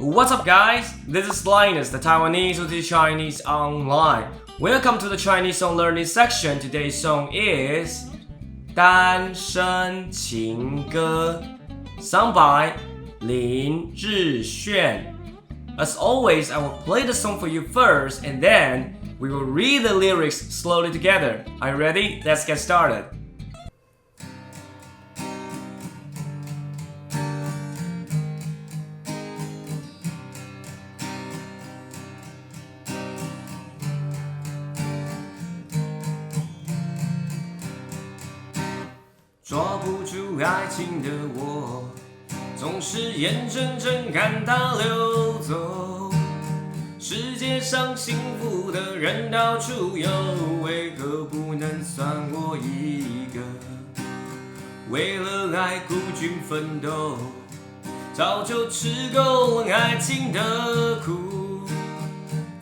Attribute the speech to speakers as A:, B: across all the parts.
A: What's up, guys? This is Linus, the Taiwanese who teach Chinese online. Welcome to the Chinese song learning section. Today's song is 单身情歌 sung by 林志炫. As always, I will play the song for you first, and then we will read the lyrics slowly together. Are you ready? Let's get started. 抓不住爱情的我，总是眼睁睁看它流走。世界上幸福的人到处有，为何不能算我一个？为了爱孤军奋斗，早就吃够了爱情的苦。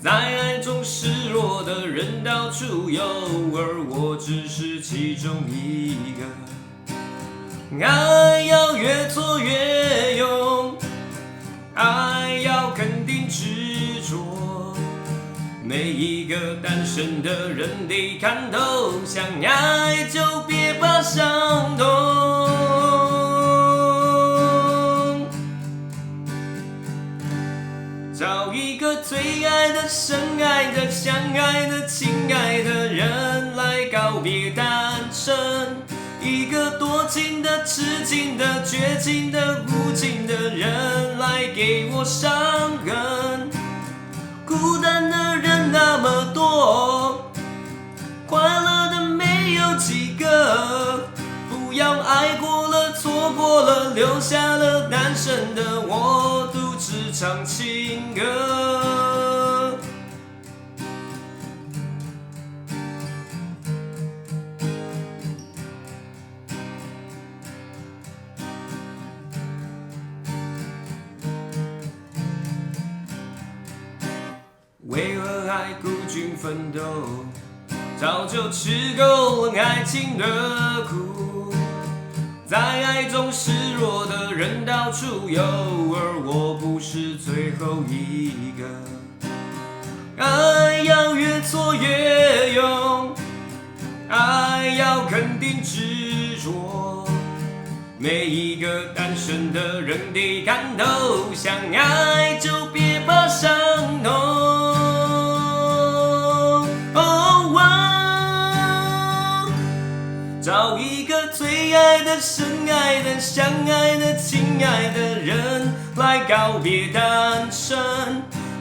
A: 在爱中失落的人到处有，而我只是其中一个。爱要越挫越勇，爱要肯定执着。每一个单身的人得看透，想爱就别怕伤痛。找一个最爱的、深爱的、相爱的、亲爱的人来告别单身。一个多情的、痴情的、绝情的、无情的人来给我伤痕。孤单的人那么多，快乐的没有几个。不要爱过了、错过了，留下了单身的我，独自唱情歌。为了爱孤军奋斗，早就吃够了爱情的苦。在爱中失落的人到处有，而我不是最后一个。爱要越挫越勇，爱要肯定执着。每一个单身的人得看透，想爱就别怕伤痛。找一个最爱的、深爱的、相爱的、亲爱的人来告别单身。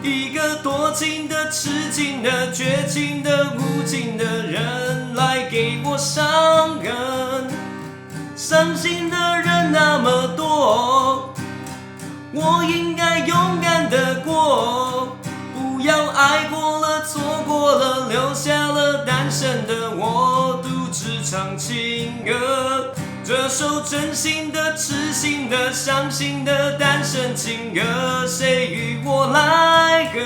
A: 一个多情的、痴情的、绝情的、无情的人来给我伤痕。伤心的人那么多，我应该勇敢地过。不要爱过了、错过了，留下了单身的我，独自唱情歌。这首真心的、痴心的、伤心的单身情歌，谁与我来歌？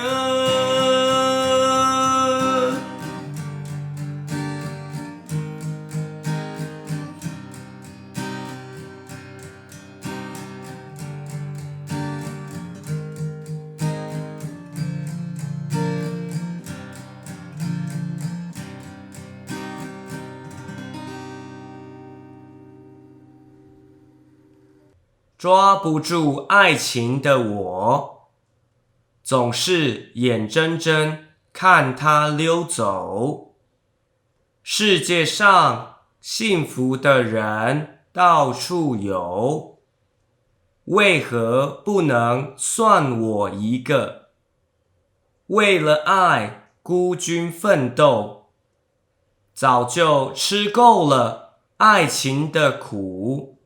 A: 抓不住爱情的我，总是眼睁睁看它溜走。世界上幸福的人到处有，为何不能算我一个？为了爱孤军奋斗，早就吃够了爱情的苦。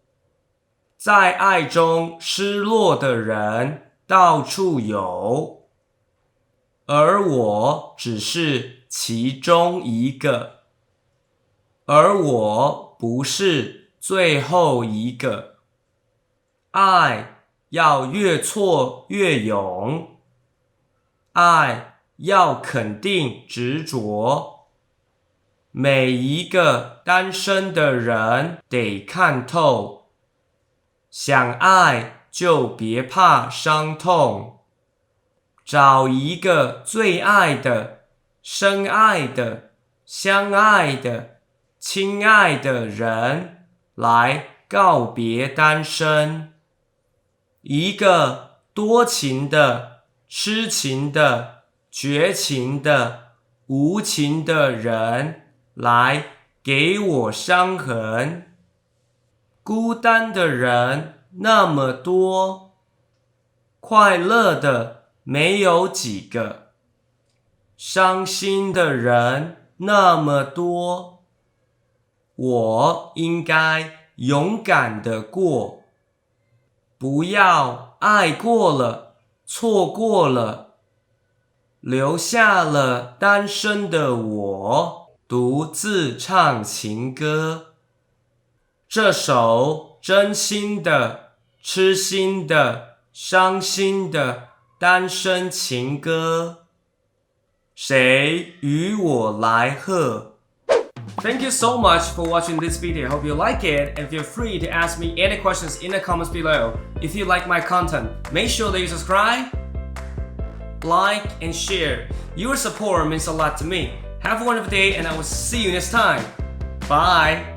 A: 在爱中失落的人到处有，而我只是其中一个，而我不是最后一个。爱要越挫越勇，爱要肯定执着。每一个单身的人得看透，想爱就别怕伤痛。找一个最爱的、深爱的、相爱的、亲爱的人来告别单身。一个多情的、痴情的、绝情的、无情的人来给我伤痕。孤单的人那么多，快乐的没有几个，伤心的人那么多，我应该勇敢的过，不要爱过了，错过了，留下了单身的我，独自唱情歌。这首真心的、痴心的、伤心的单身情歌，谁与我来和？ Thank you so much for watching this video. Hope you like it and feel free to ask me any questions in the comments below. If you like my content, make sure that you subscribe, like, and share. Your support means a lot to me. Have a wonderful day and I will see you next time. Bye!